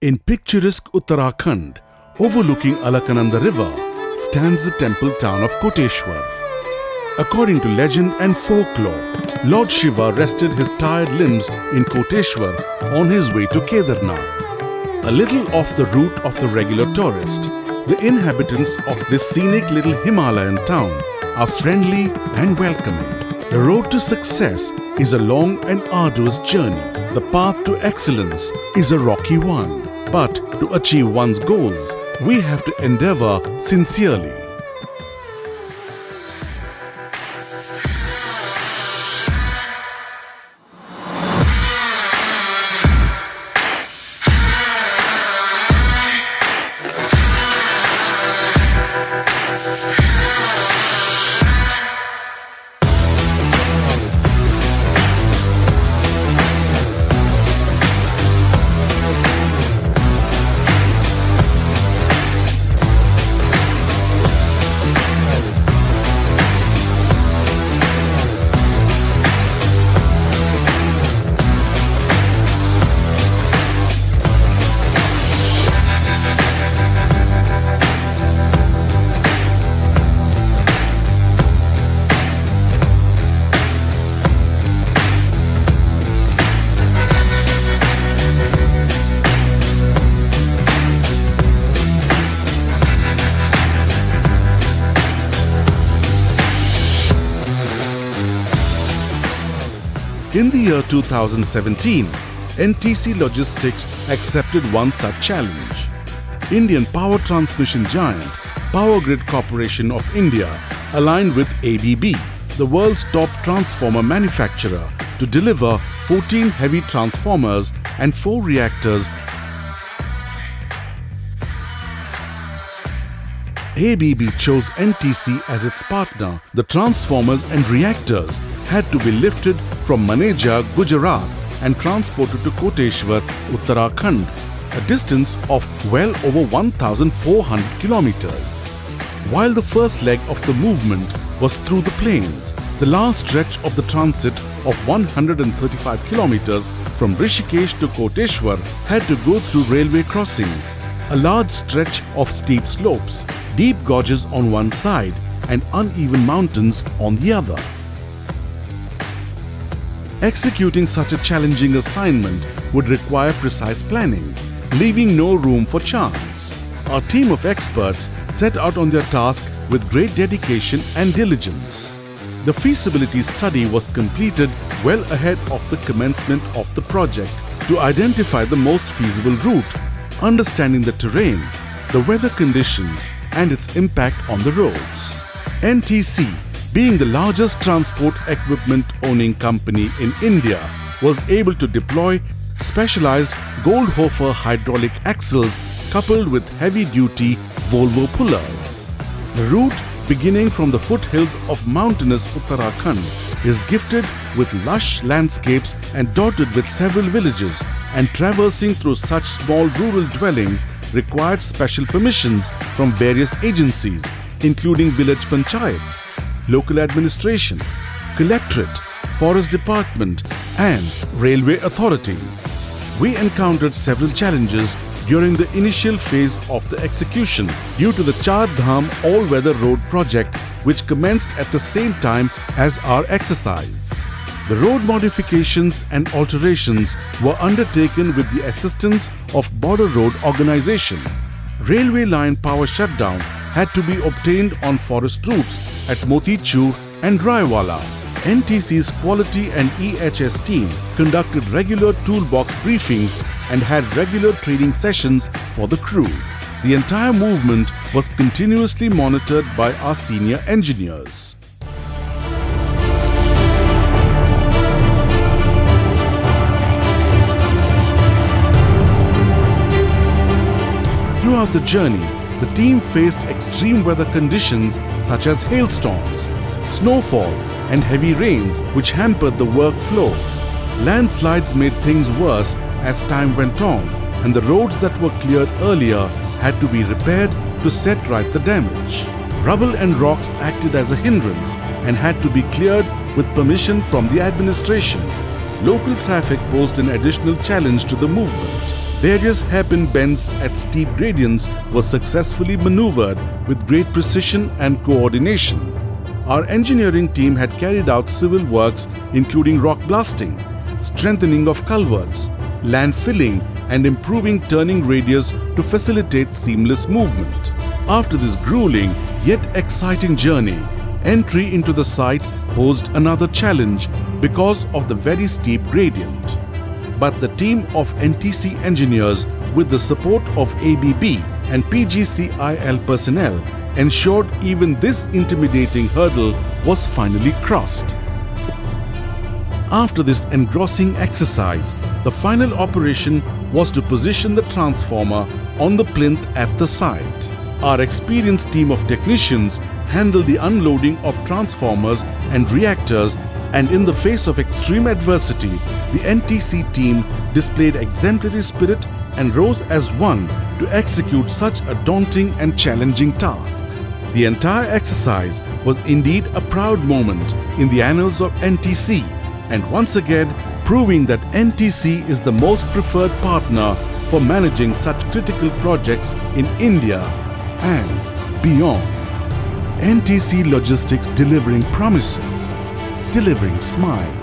In picturesque Uttarakhand, overlooking Alakananda River, stands the temple town of Koteshwar. According to legend and folklore, Lord Shiva rested his tired limbs in Koteshwar on his way to Kedarnath. A little off the route of the regular tourist, the inhabitants of this scenic little Himalayan town are friendly and welcoming. The road to success is a long and arduous journey. The path to excellence is a rocky one. But to achieve one's goals, we have to endeavor sincerely. In the year 2017, NTC Logistics accepted one such challenge. Indian power transmission giant Power Grid Corporation of India aligned with ABB, the world's top transformer manufacturer, to deliver 14 heavy transformers and 4 reactors. ABB chose NTC as its partner. The transformers and reactors had to be lifted from Maneja, Gujarat and transported to Koteshwar, Uttarakhand, a distance of well over 1,400 kilometers. While the first leg of the movement was through the plains, the last stretch of the transit of 135 kilometers from Rishikesh to Koteshwar had to go through railway crossings, a large stretch of steep slopes, deep gorges on one side and uneven mountains on the other. Executing such a challenging assignment would require precise planning, leaving no room for chance. Our team of experts set out on their task with great dedication and diligence. The feasibility study was completed well ahead of the commencement of the project to identify the most feasible route, understanding the terrain, the weather conditions and its impact on the roads. NTC, being the largest transport equipment owning company in India, was able to deploy specialized Goldhofer hydraulic axles coupled with heavy-duty Volvo pullers. The route, beginning from the foothills of mountainous Uttarakhand, is gifted with lush landscapes and dotted with several villages, and traversing through such small rural dwellings required special permissions from various agencies, including village panchayats, local administration, collectorate, forest department and railway authorities. We encountered several challenges during the initial phase of the execution due to the Char Dham all-weather road project, which commenced at the same time as our exercise. The road modifications and alterations were undertaken with the assistance of Border Road Organization. Railway line power shutdown had to be obtained on forest routes at Motichur and Raiwala. NTC's quality and EHS team conducted regular toolbox briefings and had regular training sessions for the crew. The entire movement was continuously monitored by our senior engineers. Throughout the journey, the team faced extreme weather conditions such as hailstorms, snowfall and heavy rains, which hampered the workflow. Landslides made things worse as time went on, and the roads that were cleared earlier had to be repaired to set right the damage. Rubble and rocks acted as a hindrance and had to be cleared with permission from the administration. Local traffic posed an additional challenge to the movement. Various hairpin bends at steep gradients were successfully maneuvered with great precision and coordination. Our engineering team had carried out civil works including rock blasting, strengthening of culverts, land filling and improving turning radius to facilitate seamless movement. After this grueling yet exciting journey, entry into the site posed another challenge because of the very steep gradient. But the team of NTC engineers, with the support of ABB and PGCIL personnel, ensured even this intimidating hurdle was finally crossed. After this engrossing exercise, the final operation was to position the transformer on the plinth at the site. Our experienced team of technicians handled the unloading of transformers and reactors, and in the face of extreme adversity, the NTC team displayed exemplary spirit and rose as one to execute such a daunting and challenging task. The entire exercise was indeed a proud moment in the annals of NTC, and once again proving that NTC is the most preferred partner for managing such critical projects in India and beyond. NTC Logistics, delivering promises, delivering smiles.